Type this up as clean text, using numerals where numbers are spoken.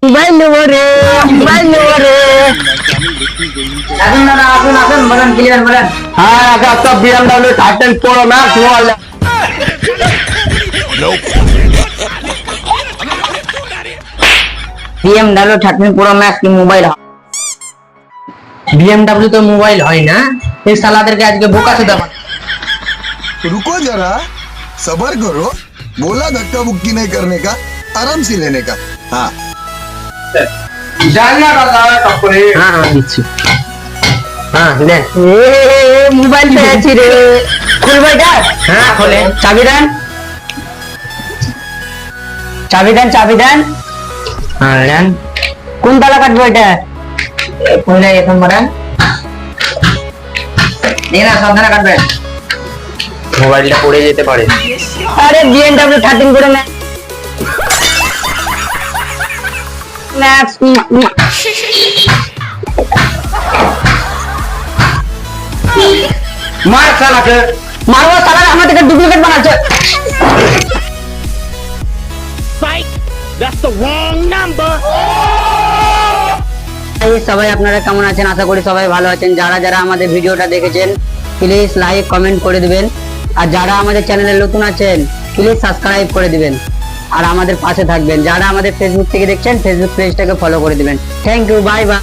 Mobile নেব রে, mobile নেব রে। আসুন দাদা, আসুন আসুন, বলেন কি নেবেন বলেন। হ্যাঁ, একটা BMW 13 Pro Max mobile. BMW 13 Pro Max কি মোবাইল? BMW তো মোবাইল হয় না, এই সালাদেরকে আজকে বোকা চোদা বানাবো। रुको जरा, सबर करो। बोला धक्का बुक्की नहीं करने का, आराम से लेने का। हाँ জানি না দাদা তারপরে। হ্যাঁ হ্যাঁ দিচ্ছি। হ্যাঁ দেন। মোবাইল পেয়েছি রে। খুলবে এটা? হ্যাঁ খোলে। চাবি দেন, চাবি দেন, চাবি দেন। হ্যাঁ দেন। কোন তালা কাটবো এটা? খুললে এখন বলেন। এই না, সাবধানে কাটবেন। মোবাইলটা পড়ে যেতে পারে। আরে BMW 13 Pro Max ম্যাক্স মার শালাকে। মারবো সালা, আমার থেকে ডুপ্লিকেট বানাচ্ছে। সবাই আপনারা কেমন আছেন? আশা করি সবাই ভালো আছেন। যারা যারা আমাদের ভিডিওটা দেখেছেন প্লিজ লাইক কমেন্ট করে দিবেন, আর যারা আমাদের চ্যানেলে নতুন আছেন প্লিজ সাবস্ক্রাইব করে দিবেন আর আমাদের পাশে থাকবেন। যারা আমাদের ফেসবুক থেকে দেখছেন ফেসবুক পেজটাকে ফলো করে দিবেন। Thank you, bye by.